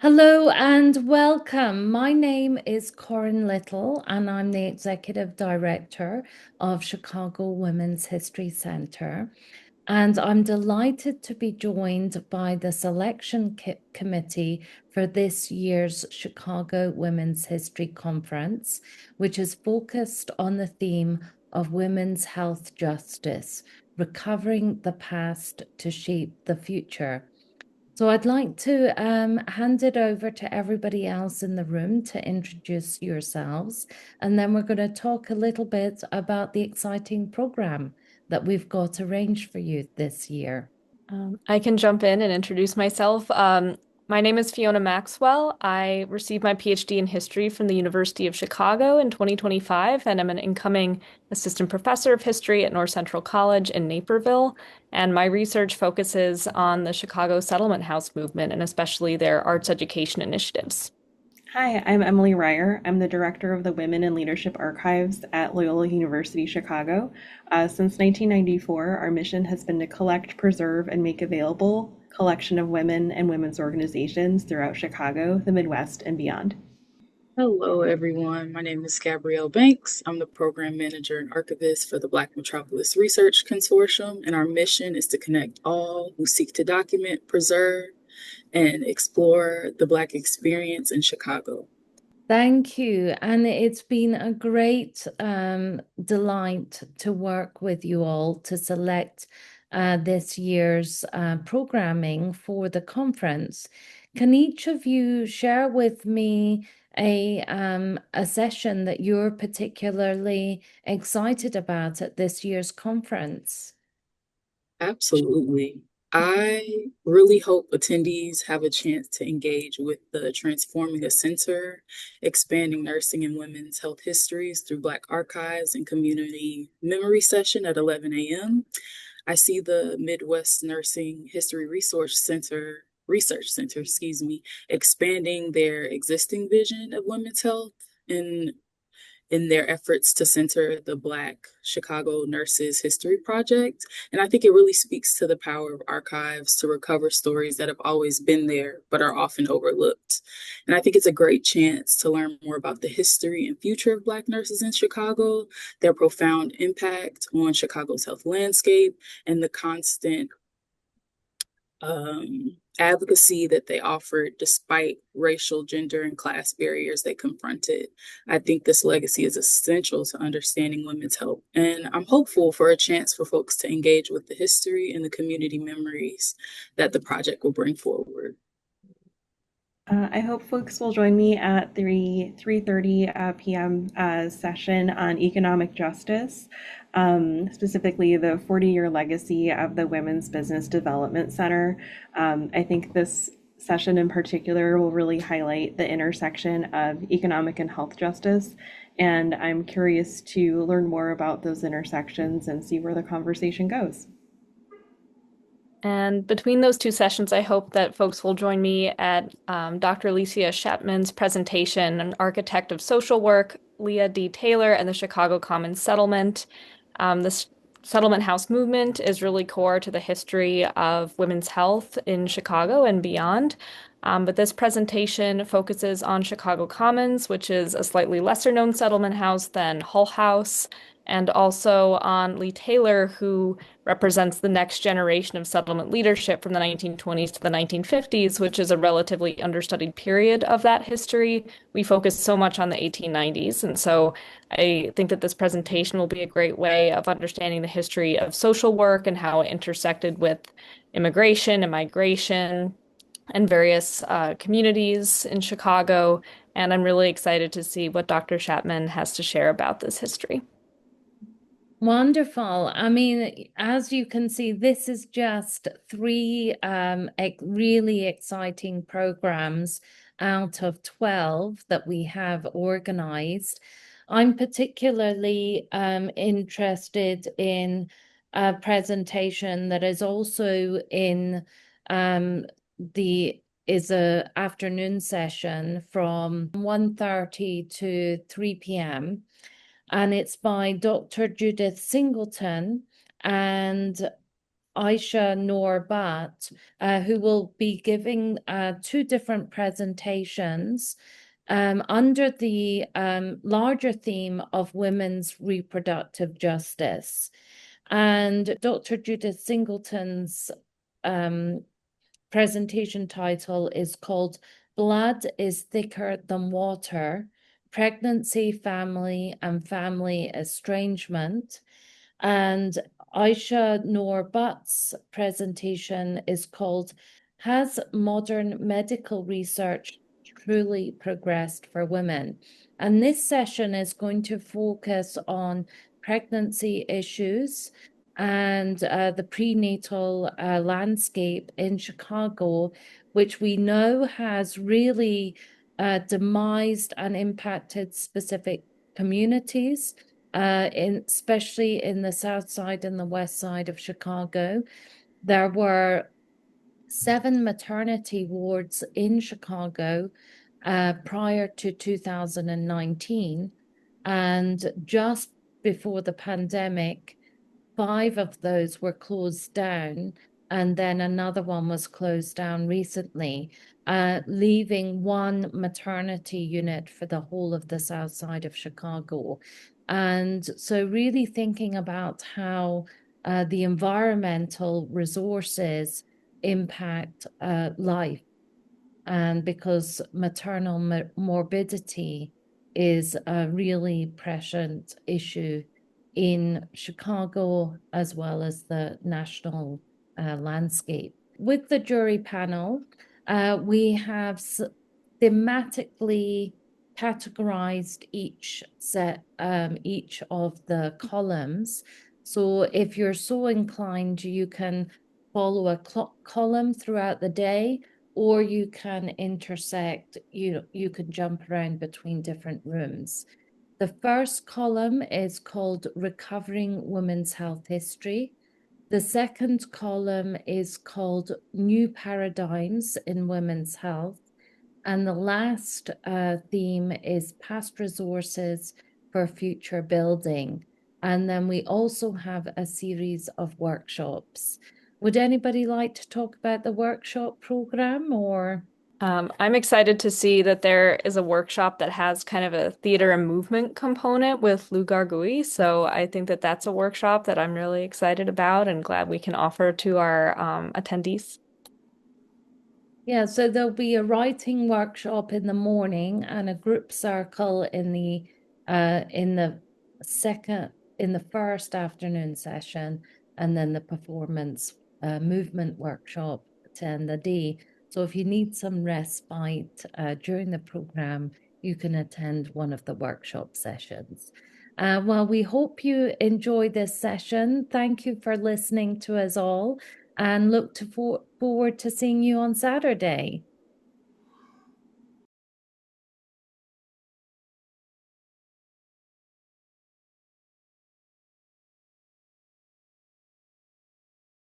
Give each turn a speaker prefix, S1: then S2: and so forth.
S1: Hello and welcome. My name is Corinne Little, and I'm the Executive Director of Chicago Women's History Center. And I'm delighted to be joined by the selection committee for this year's Chicago Women's History Conference, which is focused on the theme of women's health justice, recovering the past to shape the future. So I'd like to hand it over to everybody else in the room to introduce yourselves, and then we're going to talk a little bit about the exciting program that we've got arranged for you this year.
S2: I can jump in and introduce myself. My name is Fiona Maxwell. I received my PhD in history from the University of Chicago in 2025, and I'm an incoming assistant professor of history at North Central College in Naperville. And my research focuses on the Chicago Settlement House movement and especially their arts education initiatives.
S3: Hi, I'm Emily Ryer. I'm the director of the Women in Leadership Archives at Loyola University Chicago. Since 1994, our mission has been to collect, preserve, and make available collection of women and women's organizations throughout Chicago, the Midwest, and beyond.
S4: Hello, everyone. My name is Gabrielle Banks. I'm the program manager and archivist for the Black Metropolis Research Consortium, and our mission is to connect all who seek to document, preserve, and explore the Black experience in Chicago.
S1: Thank you. And it's been a great delight to work with you all to select this year's programming for the conference. Can each of you share with me a session that you're particularly excited about at this year's conference?
S4: Absolutely. I really hope attendees have a chance to engage with the Transforming a Center, Expanding Nursing and Women's Health Histories through Black Archives and Community Memory session at 11 a.m. I see the Midwest Nursing History Research Center, expanding their existing vision of women's health in their efforts to center the Black Chicago Nurses History Project. And I think it really speaks to the power of archives to recover stories that have always been there, but are often overlooked. And I think it's a great chance to learn more about the history and future of Black nurses in Chicago, their profound impact on Chicago's health landscape, and the constant advocacy that they offered despite racial, gender, and class barriers they confronted. I think this legacy is essential to understanding women's health. And I'm hopeful for a chance for folks to engage with the history and the community memories that the project will bring forward.
S3: I hope folks will join me at the 3:30 p.m. Session on economic justice, specifically the 40-year legacy of the Women's Business Development Center. I think this session in particular will really highlight the intersection of economic and health justice, and I'm curious to learn more about those intersections and see where the conversation goes.
S2: And between those two sessions, I hope that folks will join me at Dr. Alicia Shepman's presentation, An Architect of Social Work, Leah D. Taylor, and the Chicago Commons Settlement. This settlement house movement is really core to the history of women's health in Chicago and beyond. But this presentation focuses on Chicago Commons, which is a slightly lesser known settlement house than Hull House, and also on Lee Taylor, who represents the next generation of settlement leadership from the 1920s to the 1950s, which is a relatively understudied period of that history. We focus so much on the 1890s, and so I think that this presentation will be a great way of understanding the history of social work and how it intersected with immigration and migration and various communities in Chicago. And I'm really excited to see what Dr. Chapman has to share about this history.
S1: Wonderful. I mean, as you can see, this is just three really exciting programs out of 12 that we have organized. I'm particularly interested in a presentation that is also in the is a afternoon session from 1:30 to 3 p.m. And it's by Dr. Judith Singleton. And Aisha Noor Bhatt, who will be giving two different presentations under the larger theme of women's reproductive justice. And Dr. Judith Singleton's presentation title is called Blood is Thicker Than Water, Pregnancy, Family, and Family Estrangement. And Aisha Noor Bhatt's presentation is called Has Modern Medical Research Truly Progressed for Women? And this session is going to focus on pregnancy issues and the prenatal landscape in Chicago, which we know has really demised and impacted specific communities, especially in the South Side and the West Side of Chicago. There were 7 maternity wards in Chicago prior to 2019, and just before the pandemic, 5 of those were closed down, and then another one was closed down recently, leaving 1 maternity unit for the whole of the South Side of Chicago. And so really thinking about how the environmental resources impact life, and because maternal morbidity is a really present issue in Chicago as well as the national landscape. With the jury panel, we have thematically categorized each of the columns. So if you're so inclined, you can follow a column throughout the day, or you can intersect, you can jump around between different rooms. The first column is called Recovering Women's Health History. The second column is called New Paradigms in Women's Health. And the last theme is Past Resources for Future Building. And then we also have a series of workshops. Would anybody like to talk about the workshop program, or?
S2: I'm excited to see that there is a workshop that has kind of a theater and movement component with Lou Gargouille. So I think that that's a workshop that I'm really excited about and glad we can offer to our attendees.
S1: Yeah, so there'll be a writing workshop in the morning and a group circle in the first afternoon session, and then the performance movement workshop to end the day. So if you need some respite during the program, you can attend one of the workshop sessions. Well, we hope you enjoy this session. Thank you for listening to us all, and look forward to seeing you on Saturday.